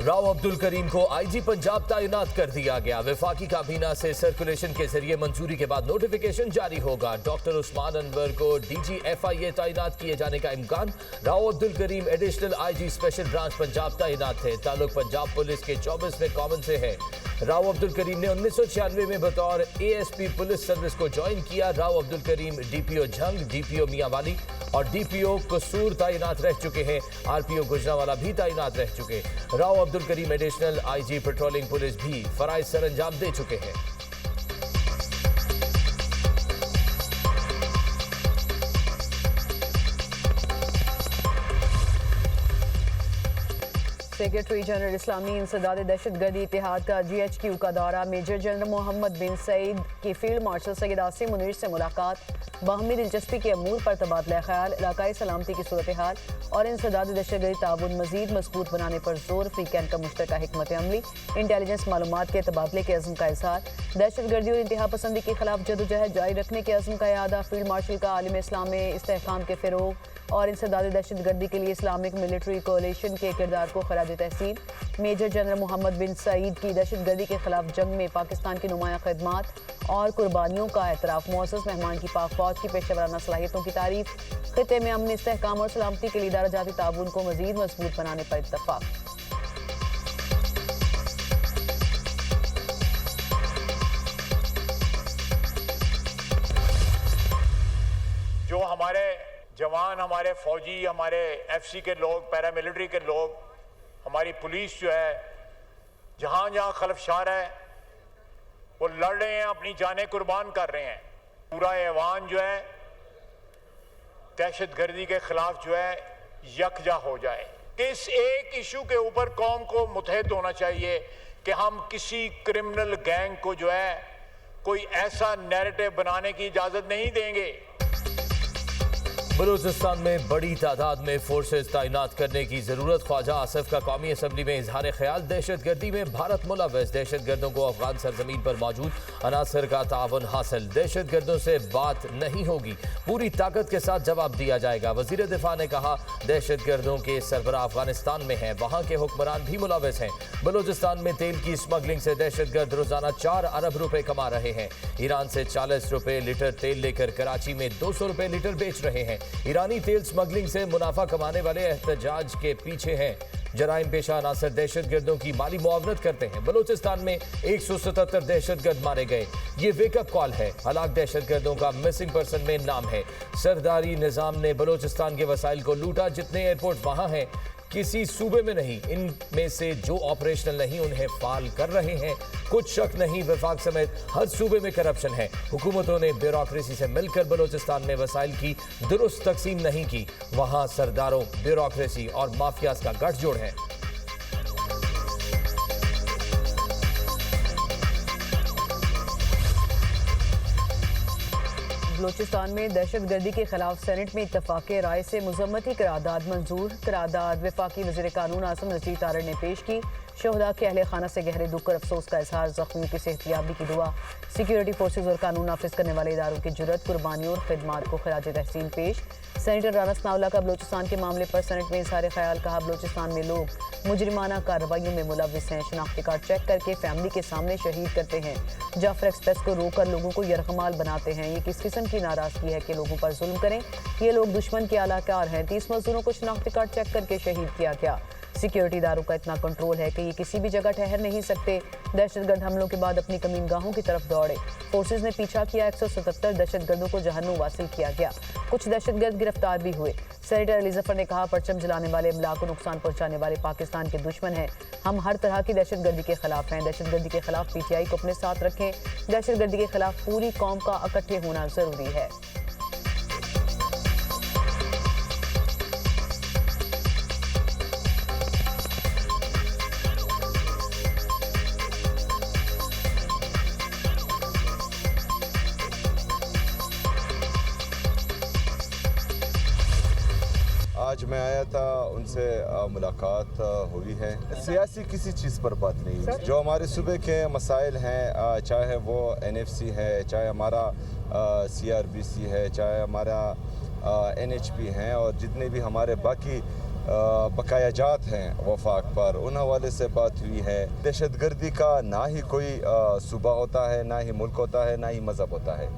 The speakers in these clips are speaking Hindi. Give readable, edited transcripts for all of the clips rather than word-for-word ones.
राव अब्दुल करीम को आईजी पंजाब तैनात कर दिया गया। वफाकी काबीना से सर्कुलेशन के जरिए मंजूरी के बाद नोटिफिकेशन जारी होगा। डॉक्टर उस्मान अनवर को डीजी FIA तैनात किए जाने का इम्कान। Rao Abdul Karim additional IG special branch Punjab तैनात थे। ताल्लुक पंजाब पुलिस के 24वें कॉमन से है। राव अब्दुल करीम ने 1996 में बतौर ASP पुलिस सर्विस को ज्वाइन किया। राव अब्दुल करीम DPO झंग, DPO मियांवाली और DPO कसूर तैनात रह चुके हैं। RPO गुजरावाला भी तैनात रह चुके। Rao Abdul Karim additional IG patrolling police भी फराइज सर अंजाम दे चुके हैं। सेक्रेटरी जनरल इस्लामी इंसदाद दहशतगर्दी इतिहाद का GHQ का दौरा। मेजर जनरल मोहम्मद बिन सईद की फील्ड मार्शल सैयद आसिम मुनीर से मुलाकात। बाहमी दिलचस्पी के अमूर पर तबादला ख्याल, इलाकाई सलामती की सूरत हाल और इंसदाद दहशतगर्दी ताउन मजीद मजबूत बनाने पर जोर। फ्री कैंप का मुश्तरका हिकमत अमली, इंटेलिजेंस मालूमात के तबादले के अज़्म का इज़हार। दहशतगर्दी और इंतहा पसंदी के खिलाफ जदोजहद जारी रखने के अज़्म का यादा। फील्ड मार्शल का आलिम इस्लाम में इस्तेहकाम के फ़रोग़ और इंसदाद दहशतगर्दी के लिए इस्लामिक मिलिट्री कोalition के किरदार को खराज तहसीन। मेजर जनरल मोहम्मद बिन सईद की दहशतगर्दी के खिलाफ जंग में पाकिस्तान की नुमाया खिदमात और कुर्बानियों का एतराफ़। मुअज़्ज़ज़ मेहमान की पाक फ़ौज की पेशेवराना सलाहियतों की तारीफ। खित्ते में अमन, इस्तेहकाम और सलामती के लिए इदारा जाती ताउन को मज़ीद मजबूत बनाने पर इत्तफ़ाक़। जो हमारे जवान, हमारे फौजी, हमारे FC के लोग, पैरामिलिट्री के लोग, हमारी पुलिस जो है जहाँ जहाँ खलफशार है वो लड़ रहे हैं, अपनी जानें कुर्बान कर रहे हैं। पूरा ऐवान जो है दहशतगर्दी के खिलाफ जो है यकजा हो जाए। इस एक इशू के ऊपर कौम को मुत्तहिद होना चाहिए कि हम किसी क्रिमिनल गैंग को जो है कोई ऐसा नैरेटिव बनाने की इजाज़त नहीं देंगे। बलूचिस्तान में बड़ी तादाद में फोर्सेज तैनात करने की जरूरत। ख्वाजा आसिफ का कौमी असम्बली में इजहार ख्याल। दहशतगर्दी में भारत मुलव्वस, दहशतगर्दों को अफगान सरजमीन पर मौजूद अनासर का तावन हासिल। दहशतगर्दों से बात नहीं होगी, पूरी ताकत के साथ जवाब दिया जाएगा। वजीर दिफा ने कहा दहशतगर्दों के सरबराह अफगानिस्तान में हैं, वहाँ के हुक्मरान भी मुलव्वस हैं। बलूचिस्तान में तेल की स्मगलिंग से दहशतगर्द रोजाना 4 अरब रुपए कमा रहे हैं। ईरान से 40 रुपए लीटर तेल लेकर कराची में 200 रुपए लीटर बेच रहे हैं। ईरानी तेल स्मगलिंग से मुनाफा कमाने वाले एहतजाज के पीछे हैं। जराइम पेशा अनासर दहशतगर्दों की माली मुआवनत करते हैं। बलूचिस्तान में 177 दहशतगर्द मारे गए। ये वेकअप कॉल है। हलाक दहशतगर्दों का मिसिंग पर्सन में नाम है। सरदारी निजाम ने बलूचिस्तान के वसाइल को लूटा। जितने एयरपोर्ट वहां हैं किसी सूबे में नहीं। इनमें से जो ऑपरेशनल नहीं उन्हें फाल कर रहे हैं। कुछ शक नहीं, वफाक समेत हर सूबे में करप्शन है। हुकूमतों ने ब्यूरोक्रेसी से मिलकर बलूचिस्तान में वसाइल की दुरुस्त तकसीम नहीं की। वहां सरदारों, ब्यूरोक्रेसी और माफियाज का गठजोड़ है। बलूचिस्तान में दहशतगर्दी के खिलाफ सेनेट में इत्तफाक़ राय से मुज़म्मती करारदाद मंजूर। करारदाद वफाकी वज़ीर कानून आसिम नज़ीर तारड़ ने पेश की। शोहदा के अहले खाना से गहरे दुख और अफसोस का इजहार। ज़ख्मियों की सेहतयाबी की दुआ। सिक्योरिटी फोर्सेज और कानून नाफिज करने वाले इदारों की जुर्रत, कुर्बानियों और खिदमात को खराज तहसीन पेश। सेनेटर राना सनाउल्लाह का बलूचिस्तान के मामले पर सेनेट में इजहार ख्याल। कहा बलूचिस्तान में लोग मुजरिमाना कार्रवाइयों में मुलव्वस हैं। शनाख्ती कार्ड चेक करके फैमिली के सामने शहीद करते हैं। जाफर एक्सप्रेस को रोककर लोगों को यरगमाल बनाते हैं। ये किस किस्म की नाराजगी है कि लोगों पर जुल्म करें। ये लोग दुश्मन के आलाकार हैं। 30 मजदूरों को शनाख्ती कार्ड चेक करके शहीद किया गया। सिक्योरिटी इदारों का इतना कंट्रोल है कि ये किसी भी जगह ठहर नहीं सकते। दहशतगर्द हमलों के बाद अपनी कमीनगाहों की तरफ दौड़े। फोर्सेज ने पीछा किया। 177 दहशतगर्दों को जहन्नुम वासिल किया गया। कुछ दहशतगर्द गिरफ्तार भी हुए। सेनेटर अली जफर ने कहा परचम जलाने वाले, इमलाक को नुकसान पहुंचाने वाले पाकिस्तान के दुश्मन हैं। हम हर तरह की दहशतगर्दी के खिलाफ हैं। दहशतगर्दी के खिलाफ PTI को अपने साथ रखें। दहशतगर्दी के खिलाफ पूरी कौम का इकट्ठे होना जरूरी है। आज मैं आया था, उनसे मुलाकात हुई है। सियासी किसी चीज़ पर बात नहीं। जो हमारे सूबे के मसाइल हैं, चाहे वो NFC है, चाहे हमारा CRBC है, चाहे हमारा NHP हैं और जितने भी हमारे बाकी बकायाजात हैं वफाक पर, उन हवाले से बात हुई है। दहशतगर्दी का ना ही कोई सूबा होता है, ना ही मुल्क होता है, ना ही मज़हब होता है,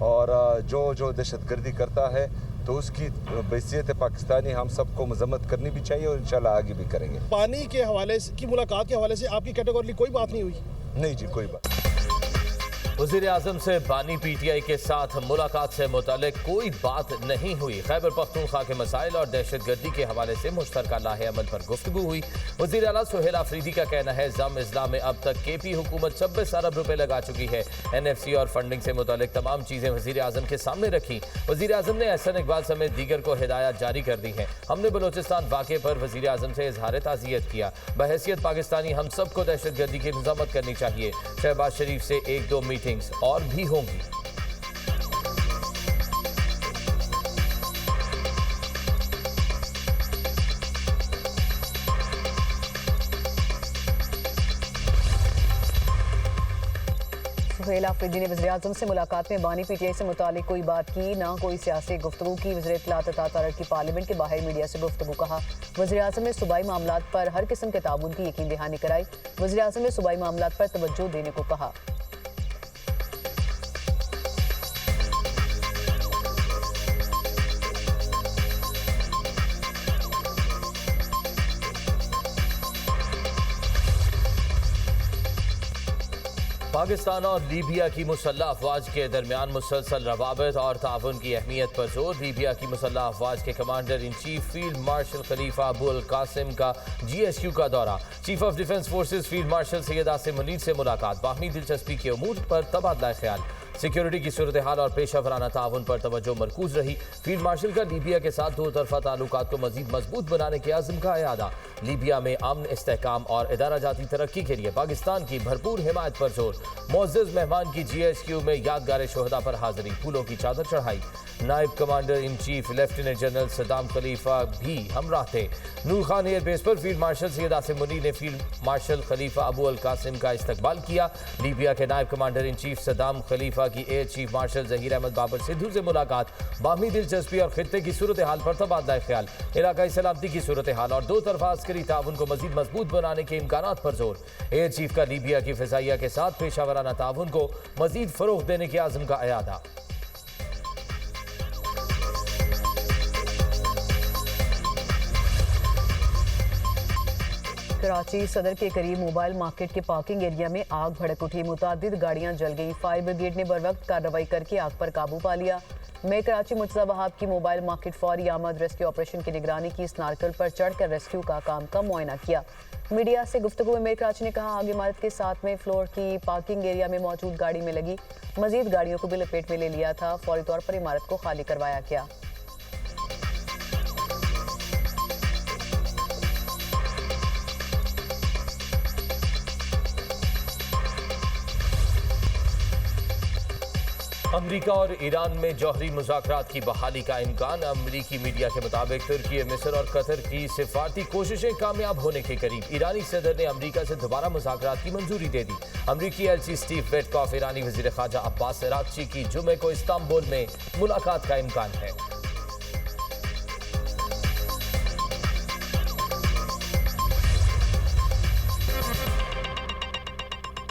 और जो दहशतगर्दी करता है तो उसकी बैसियत पाकिस्तानी हम सबको मजम्मत करनी भी चाहिए और इंशाल्लाह आगे भी करेंगे। पानी के हवाले की मुलाकात के हवाले से आपकी कैटेगरी कोई बात नहीं हुई? नहीं जी, कोई बात। वज़ीर आज़म से बानी पीटीआई के साथ मुलाकात से मुतालिक कोई बात नहीं हुई। खैबर पख्तूनख्वा के मसाइल और दहशतगर्दी के हवाले से मुश्तरका लाहे अमल पर गुफ्तगू हुई। वज़ीर आला सुहेल आफरीदी का कहना है जम इस्लाम में अब तक केपी हुकूमत 26 अरब रुपए लगा चुकी है। NFC और फंडिंग से मुतालिक तमाम चीज़ें वज़ीर आज़म के सामने रखी। वज़ीर आज़म ने एहसन इकबाल समेत दीगर को हिदायत जारी कर दी हैं। हमने बलोचिस्तान वाक़े पर वज़ीर आज़म से इजहार ताज़ियत किया। बहैसियत पाकिस्तानी हम सबको दहशतगर्दी की मज़म्मत करनी चाहिए। शहबाज शरीफ से 1-2 मीटिंग्स और भी होंगी। सुहेल आफरीदी ने वज़ीर आज़म से मुलाकात में बानी पीटीआई से मुतालिक कोई बात की, ना कोई सियासी गुफ्तगू की। वज़ीर इत्तलात अता तारड़ की पार्लियामेंट के बाहर मीडिया से गुफ्तगू कहा। वज़ीर आज़म ने सूबाई मामलात पर हर किस्म के ताउन की यकीन दहानी कराई। वज़ीर आज़म ने सूबाई मामलात पर तवज्जो देने को कहा। पाकिस्तान और लीबिया की मुसल्लह अफवाज के दरमियान मुसलसल रवाबत और ताउन की अहमियत पर जोर। लीबिया की मुसल्लह अफवाज के commander in chief field marshal Khalifa Abul Qasim का GSQ का दौरा। Chief of defence forces field marshal Syed Asim Munir से मुलाकात। बाहमी दिलचस्पी के उमूर पर तबादला ख्याल। सिक्योरिटी की सूरत हाल और पेशा वराना ताउन पर तवज्जो मरकूज रही। फील्ड मार्शल का लीबिया के साथ दो तरफा ताल्लुकात को मजीद मजबूत बनाने के आज़म का इरादा। लीबिया में अमन, इस्तेहकाम और इदारा जाती तरक्की के लिए पाकिस्तान की भरपूर हिमायत पर जोर। मोअज़्ज़ज़ मेहमान की GSQ में यादगार शोहदा पर हाजिरी, फूलों की चादर चढ़ाई। नायब commander in chief lieutenant general Saddam Khalifa भी हमराह थे। नूर खान एयरबेस पर फील्ड मार्शल सैयद आसिम मुनीर ने field marshal Khalifa Abul Qasim का इस्तकबाल किया। लीबिया के नायब commander in chief Saddam Khalifa की air chief marshal Zaheer Ahmed Babar Sidhu से मुलाकात। बाहमी दिलचस्पी और खित्ते की सूरत हाल पर तबादला ख्याल। इलाकाई सलामती की सूरत हाल और दो तरफा अस्करी ताउन को मजीद मजबूत बनाने के इम्कानात पर जोर। एयर चीफ का लीबिया की फिजाइया के साथ पेशा वराना ताउन को मजीद फरोग देने के आज़म का इरादा। कराची सदर के करीब मोबाइल मार्केट के पार्किंग एरिया में आग भड़क उठी। मुतादिद गाड़ियां जल गई। फायर ब्रिगेड ने बरवक्त कार्रवाई करके आग पर काबू पा लिया। मैं कराची मुर्तज़ा वहाब की मोबाइल मार्केट फौरी आमद रेस्क्यू ऑपरेशन की निगरानी की। स्नार्कल पर चढ़कर रेस्क्यू का काम का मुआयना किया। मीडिया से गुफ्तगू में मैं कराची ने कहा, आग इमारत के 7वें फ्लोर की पार्किंग एरिया में मौजूद गाड़ी में लगी। मजीद गाड़ियों को भी लपेट में ले लिया था। फौरी तौर पर इमारत को खाली करवाया गया। अमरीका और ईरान में जौहरी मुज़ाकरात की बहाली का इम्कान। अमरीकी मीडिया के मुताबिक तुर्की, मिस्र और कतर की सिफारती कोशिशें कामयाब होने के करीब। ईरानी सदर ने अमरीका से दोबारा मुज़ाकरात की मंजूरी दे दी। अमरीकी LC स्टीव वेटकॉफ ईरानी वज़ीर ख़ारजा अब्बास अराग़ची की जुमे को इस्तांबुल में मुलाकात का इम्कान है।